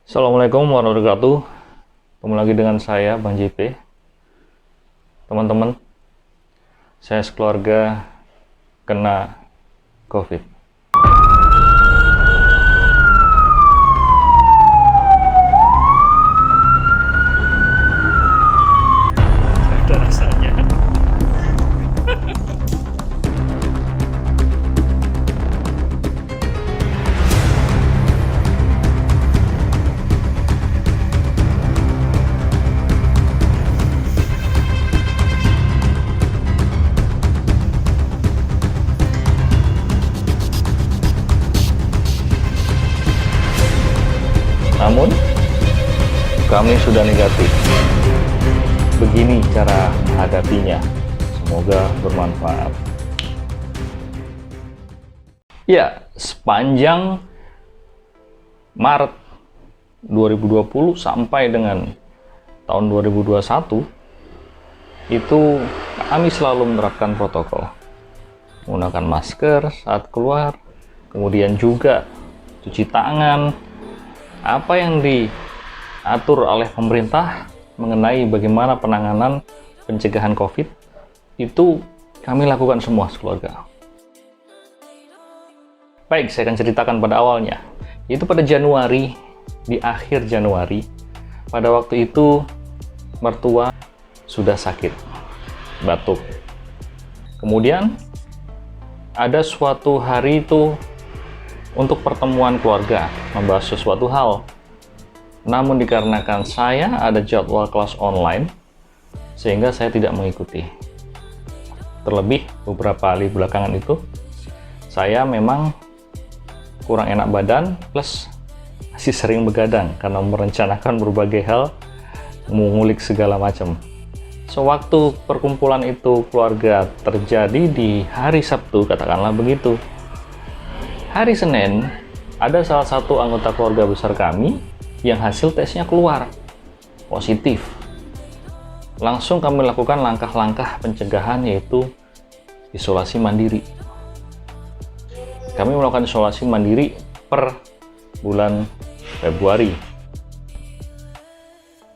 Assalamualaikum warahmatullahi wabarakatuh. Ketemu lagi dengan saya, Bang JP. Teman-teman, saya sekeluarga kena COVID. Ada rasanya. Namun, kami sudah negatif. Begini cara hadapinya. Semoga bermanfaat. Ya, sepanjang Maret 2020 sampai dengan tahun 2021, itu kami selalu menerapkan protokol. Menggunakan masker saat keluar, kemudian juga cuci tangan, apa yang diatur oleh pemerintah mengenai bagaimana penanganan pencegahan COVID itu kami lakukan semua sekeluarga. Baik, saya akan ceritakan pada awalnya, yaitu pada Januari, di akhir Januari, pada waktu itu mertua sudah sakit, batuk. Kemudian ada suatu hari itu untuk pertemuan keluarga, membahas sesuatu hal. Namun dikarenakan saya ada jadwal kelas online, sehingga saya tidak mengikuti. Terlebih beberapa hari belakangan itu, saya memang kurang enak badan, plus masih sering begadang karena merencanakan berbagai hal, mengulik segala macam. Sewaktu perkumpulan itu keluarga terjadi di hari Sabtu, katakanlah begitu. Hari Senin, ada salah satu anggota keluarga besar kami yang hasil tesnya keluar positif. Langsung kami lakukan langkah-langkah pencegahan, yaitu isolasi mandiri. Kami melakukan isolasi mandiri per bulan Februari.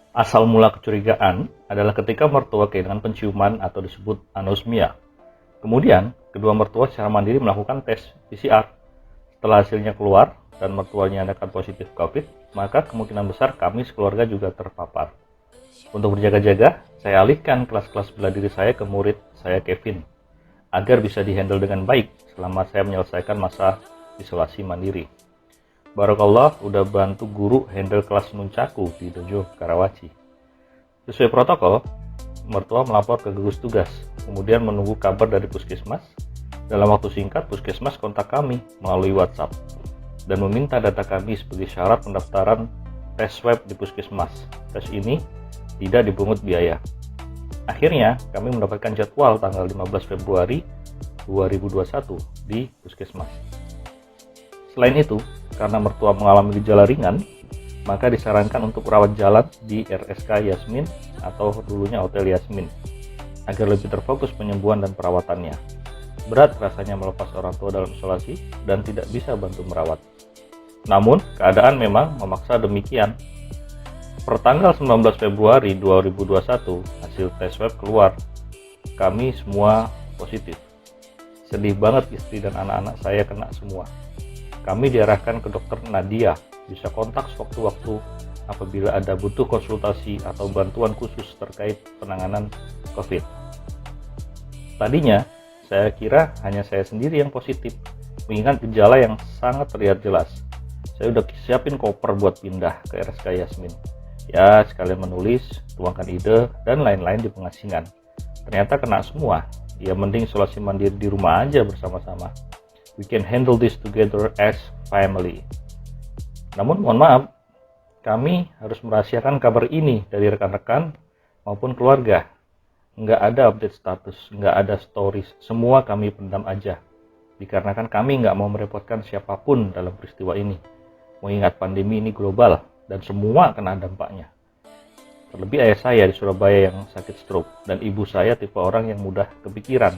Asal mula kecurigaan adalah ketika mertua kehilangan penciuman atau disebut anosmia. Kemudian, kedua mertua secara mandiri melakukan tes PCR. Setelah hasilnya keluar dan mertuanya dinyatakan positif COVID, maka kemungkinan besar kami sekeluarga juga terpapar. Untuk berjaga-jaga, saya alihkan kelas-kelas bela diri saya ke murid saya Kevin, agar bisa dihandle dengan baik selama saya menyelesaikan masa isolasi mandiri. Barakallah udah bantu guru handle kelas nuncaku di dojo Karawaci. Sesuai protokol, mertua melapor ke gugus tugas, kemudian menunggu kabar dari puskesmas. Dalam waktu singkat, puskesmas kontak kami melalui WhatsApp dan meminta data kami sebagai syarat pendaftaran tes swab di puskesmas. Tes ini tidak dipungut biaya. Akhirnya, kami mendapatkan jadwal tanggal 15 Februari 2021 di puskesmas. Selain itu, karena mertua mengalami gejala ringan, maka disarankan untuk rawat jalan di RSK Yasmin atau dulunya Hotel Yasmin, agar lebih terfokus penyembuhan dan perawatannya. Berat rasanya melepas orang tua dalam isolasi dan tidak bisa bantu merawat. Namun, keadaan memang memaksa demikian. Pertanggal 19 Februari 2021, hasil tes swab keluar. Kami semua positif. Sedih banget istri dan anak-anak saya kena semua. Kami diarahkan ke dokter Nadia, bisa kontak sewaktu-waktu apabila ada butuh konsultasi atau bantuan khusus terkait penanganan COVID. Tadinya, saya kira hanya saya sendiri yang positif, mengingat gejala yang sangat terlihat jelas. Saya udah siapin koper buat pindah ke RSK Yasmin. Ya, sekalian menulis, tuangkan ide, dan lain-lain di pengasingan. Ternyata kena semua. Ya, mending isolasi mandiri di rumah aja bersama-sama. We can handle this together as family. Namun, mohon maaf, kami harus merahasiakan kabar ini dari rekan-rekan maupun keluarga. Nggak ada update status, nggak ada stories, semua kami pendam aja. Dikarenakan kami nggak mau merepotkan siapapun dalam peristiwa ini. Mengingat pandemi ini global dan semua kena dampaknya. Terlebih ayah saya di Surabaya yang sakit stroke, dan ibu saya tipe orang yang mudah kepikiran.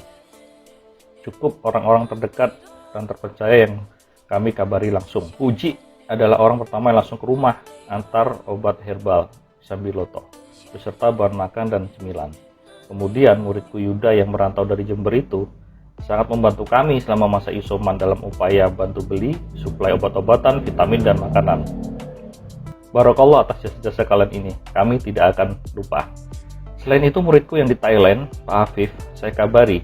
Cukup orang-orang terdekat dan terpercaya yang kami kabari langsung. Puji adalah orang pertama yang langsung ke rumah antar obat herbal Sambiloto beserta bahan makan dan cemilan. Kemudian muridku Yuda yang merantau dari Jember itu sangat membantu kami selama masa isoman dalam upaya bantu beli, suplai obat-obatan, vitamin, dan makanan. Barakallah atas jasa-jasa kalian ini, kami tidak akan lupa. Selain itu muridku yang di Thailand, Pak Afif, saya kabari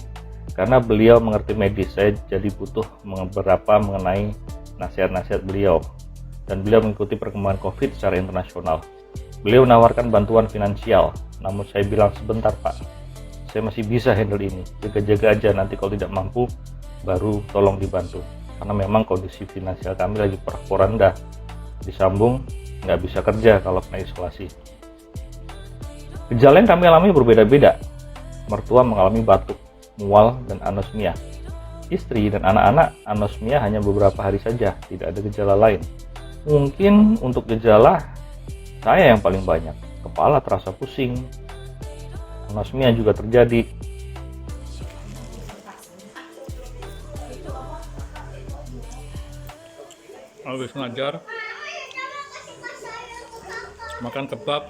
karena beliau mengerti medis, saya jadi butuh beberapa mengenai nasihat-nasihat beliau, dan beliau mengikuti perkembangan COVID secara internasional. Beliau menawarkan bantuan finansial, namun saya bilang sebentar Pak, saya masih bisa handle ini, jaga-jaga aja, nanti kalau tidak mampu baru tolong dibantu, karena memang kondisi finansial kami lagi porak-poranda, disambung nggak bisa kerja kalau kena isolasi. Gejala yang kami alami berbeda-beda. Mertua mengalami batuk, mual, dan anosmia. Istri dan anak-anak anosmia hanya beberapa hari saja, tidak ada gejala lain. Mungkin untuk gejala saya yang paling banyak, kepala terasa pusing, anosmia juga terjadi. Habis ngajar, makan kebab,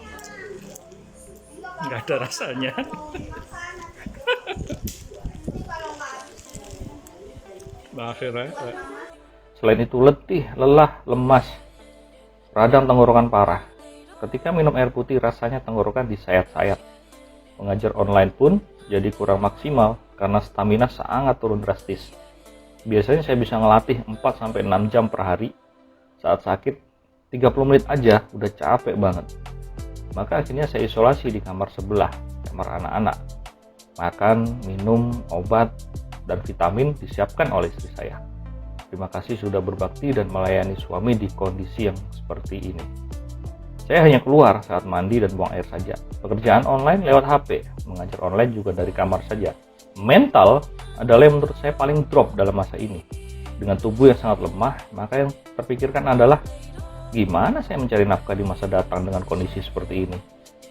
nggak ada rasanya. Selain itu letih, lelah, lemas, radang tenggorokan parah. Ketika minum air putih rasanya tenggorokan disayat-sayat. Mengajar online pun jadi kurang maksimal karena stamina sangat turun drastis. Biasanya saya bisa ngelatih 4-6 jam per hari. Saat sakit 30 menit aja udah capek banget. Maka akhirnya saya isolasi di kamar sebelah, kamar anak-anak. Makan, minum, obat, dan vitamin disiapkan oleh istri saya. Terima kasih sudah berbakti dan melayani suami di kondisi yang seperti ini. Saya hanya keluar saat mandi dan buang air saja. Pekerjaan online lewat HP, mengajar online juga dari kamar saja. Mental adalah yang menurut saya paling drop dalam masa ini. Dengan tubuh yang sangat lemah, maka yang terpikirkan adalah gimana saya mencari nafkah di masa datang dengan kondisi seperti ini.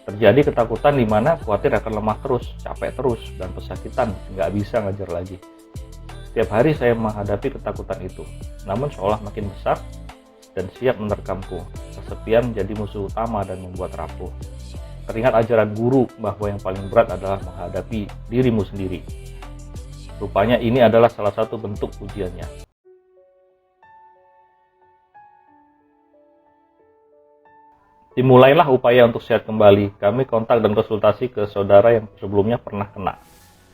Terjadi ketakutan di mana khawatir akan lemah terus, capek terus, dan pesakitan, nggak bisa ngajar lagi. Setiap hari saya menghadapi ketakutan itu, namun seolah makin besar dan siap menerkamku. Kesepian menjadi musuh utama dan membuat rapuh. Teringat ajaran guru bahwa yang paling berat adalah menghadapi dirimu sendiri. Rupanya ini adalah salah satu bentuk ujiannya. Dimulailah upaya untuk sehat kembali. Kami kontak dan konsultasi ke saudara yang sebelumnya pernah kena.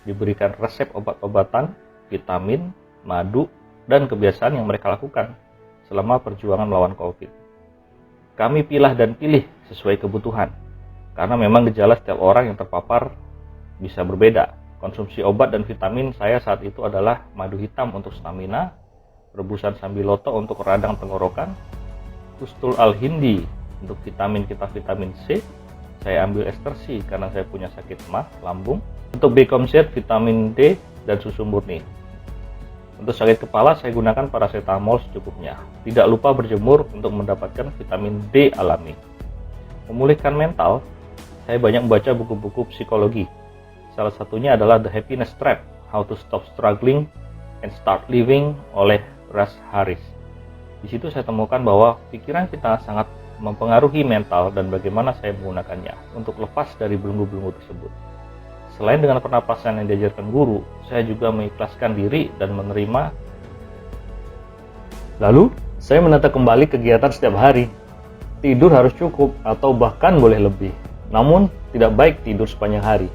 Diberikan resep obat-obatan, vitamin, madu, dan kebiasaan yang mereka lakukan selama perjuangan melawan COVID. Kami pilah dan pilih sesuai kebutuhan, karena memang gejala setiap orang yang terpapar bisa berbeda. Konsumsi obat dan vitamin saya saat itu adalah madu hitam untuk stamina, rebusan Sambiloto untuk radang tenggorokan, Kustul Al-Hindi untuk vitamin C, saya ambil ekstraksi karena saya punya sakit mah lambung, untuk B-Komset, vitamin D, dan susu murni. Untuk sakit kepala saya gunakan paracetamol secukupnya. Tidak lupa berjemur untuk mendapatkan vitamin D alami. Memulihkan mental, saya banyak membaca buku-buku psikologi. Salah satunya adalah The Happiness Trap, How to Stop Struggling and Start Living oleh Russ Harris. Di situ saya temukan bahwa pikiran kita sangat mempengaruhi mental dan bagaimana saya menggunakannya untuk lepas dari belenggu-belenggu tersebut. Selain dengan pernapasan yang diajarkan guru, saya juga mengikhlaskan diri dan menerima. Lalu, saya menata kembali kegiatan setiap hari. Tidur harus cukup atau bahkan boleh lebih. Namun, tidak baik tidur sepanjang hari.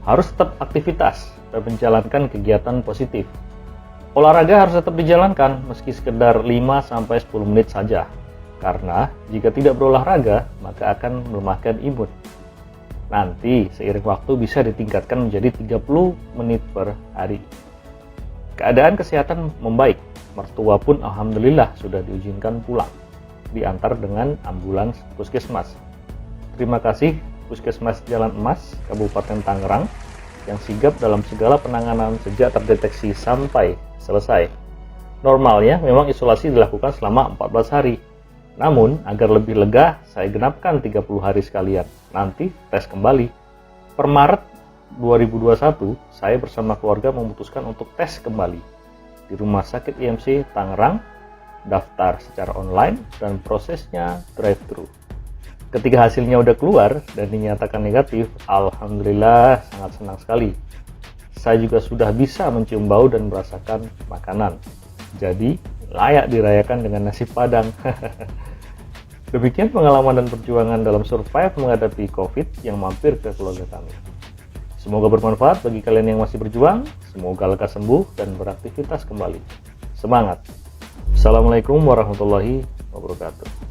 Harus tetap aktivitas dan menjalankan kegiatan positif. Olahraga harus tetap dijalankan meski sekedar 5-10 menit saja. Karena jika tidak berolahraga, maka akan melemahkan imun. Nanti seiring waktu bisa ditingkatkan menjadi 30 menit per hari. Keadaan kesehatan membaik. Mertua pun alhamdulillah sudah diizinkan pulang. Diantar dengan ambulans puskesmas. Terima kasih Puskesmas Jalan Emas, Kabupaten Tangerang, yang sigap dalam segala penanganan sejak terdeteksi sampai selesai. Normalnya memang isolasi dilakukan selama 14 hari. Namun, agar lebih lega, saya genapkan 30 hari sekalian. Nanti tes kembali. Per Maret 2021, saya bersama keluarga memutuskan untuk tes kembali di Rumah Sakit IMC Tangerang daftar secara online, dan prosesnya drive-thru. Ketika hasilnya udah keluar dan dinyatakan negatif, alhamdulillah sangat senang sekali. Saya juga sudah bisa mencium bau dan merasakan makanan. Jadi, layak dirayakan dengan nasi padang. Demikian pengalaman dan perjuangan dalam survive menghadapi COVID yang mampir ke keluarga kami. Semoga bermanfaat bagi kalian yang masih berjuang. Semoga lekas sembuh dan beraktivitas kembali. Semangat! Assalamualaikum warahmatullahi wabarakatuh.